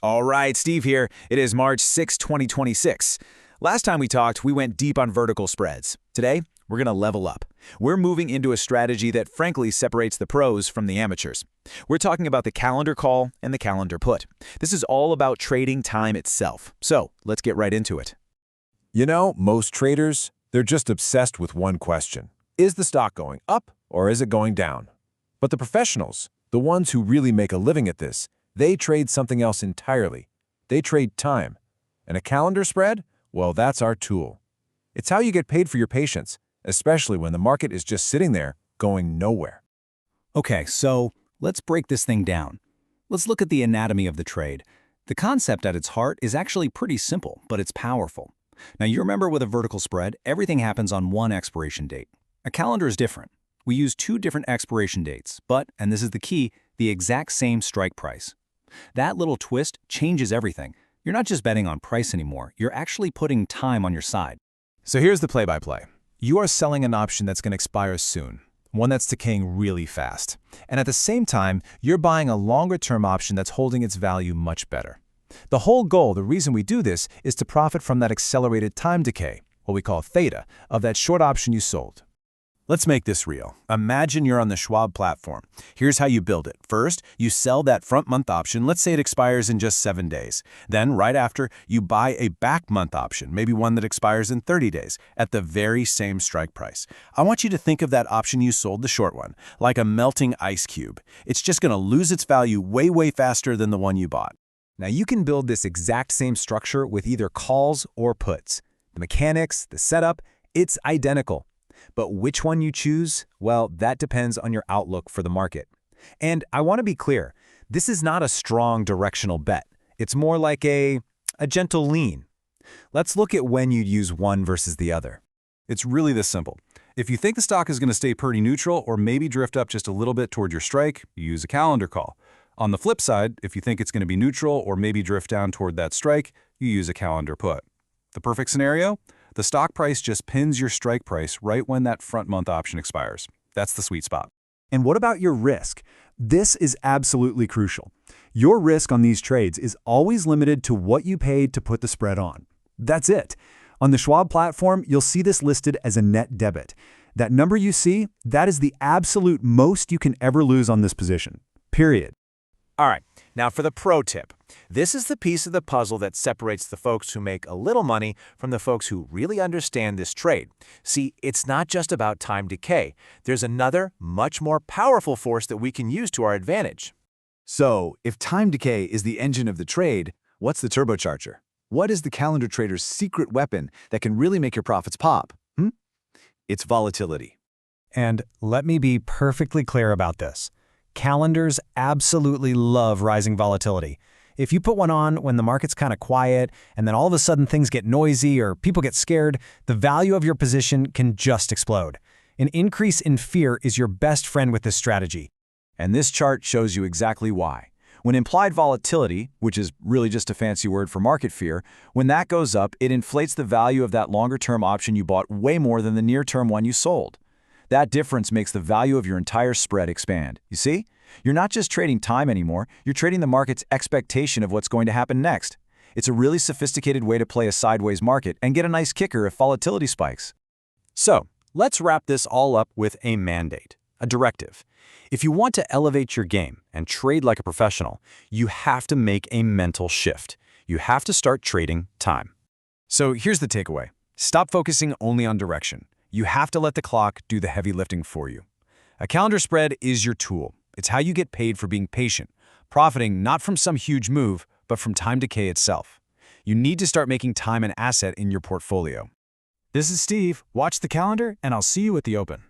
All right, Steve here. It is March 6, 2026. Last time we talked, we went deep on vertical spreads. Today, we're going to level up. We're moving into a strategy that frankly separates the pros from the amateurs. We're talking about the calendar call and the calendar put. This is all about trading time itself. So let's get right into it. You know, most traders, they're just obsessed with one question. Is the stock going up or is it going down? But the professionals, the ones who really make a living at this, they trade something else entirely. They trade time. And a calendar spread? Well, that's our tool. It's how you get paid for your patience, especially when the market is just sitting there going nowhere. Okay, so let's break this thing down. Let's look at the anatomy of the trade. The concept at its heart is actually pretty simple, but it's powerful. Now, you remember with a vertical spread, everything happens on one expiration date. A calendar is different. We use two different expiration dates, but, and this is the key, the exact same strike price. That little twist changes everything. You're not just betting on price anymore, you're actually putting time on your side. So here's the play-by-play. You are selling an option that's going to expire soon, one that's decaying really fast. And at the same time, you're buying a longer-term option that's holding its value much better. The whole goal, the reason we do this, is to profit from that accelerated time decay, what we call theta, of that short option you sold. Let's make this real. Imagine you're on the Schwab platform. Here's how you build it. First, you sell that front month option. Let's say it expires in just 7 days. Then, right after, you buy a back month option, maybe one that expires in 30 days, at the very same strike price. I want you to think of that option you sold, the short one, like a melting ice cube. It's just going to lose its value way, way faster than the one you bought. Now you can build this exact same structure with either calls or puts. The mechanics, the setup, it's identical. But which one you choose, well, that depends on your outlook for the market. And I want to be clear, this is not a strong directional bet. It's more like a gentle lean. Let's look at when you'd use one versus the other. It's really this simple. If you think the stock is going to stay pretty neutral or maybe drift up just a little bit toward your strike, you use a calendar call. On the flip side, if you think it's going to be neutral or maybe drift down toward that strike, you use a calendar put. The perfect scenario? The stock price just pins your strike price right when that front month option expires. That's the sweet spot. And what about your risk? This is absolutely crucial. Your risk on these trades is always limited to what you paid to put the spread on. That's it. On the Schwab platform, you'll see this listed as a net debit. That number you see, that is the absolute most you can ever lose on this position. Period. All right, now for the pro tip. This is the piece of the puzzle that separates the folks who make a little money from the folks who really understand this trade. See, it's not just about time decay. There's another, much more powerful force that we can use to our advantage. So, if time decay is the engine of the trade, what's the turbocharger? What is the calendar trader's secret weapon that can really make your profits pop? It's volatility. And let me be perfectly clear about this. Calendars absolutely love rising volatility. If you put one on when the market's kind of quiet and then all of a sudden things get noisy or people get scared, the value of your position can just explode. An increase in fear is your best friend with this strategy. And this chart shows you exactly why. When implied volatility, which is really just a fancy word for market fear, when that goes up, it inflates the value of that longer-term option you bought way more than the near-term one you sold. That difference makes the value of your entire spread expand. You see? You're not just trading time anymore, you're trading the market's expectation of what's going to happen next. It's a really sophisticated way to play a sideways market and get a nice kicker if volatility spikes. So, let's wrap this all up with a mandate, a directive. If you want to elevate your game and trade like a professional, you have to make a mental shift. You have to start trading time. So here's the takeaway. Stop focusing only on direction. You have to let the clock do the heavy lifting for you. A calendar spread is your tool. It's how you get paid for being patient, profiting not from some huge move, but from time decay itself. You need to start making time an asset in your portfolio. This is Steve. Watch the calendar, and I'll see you at the open.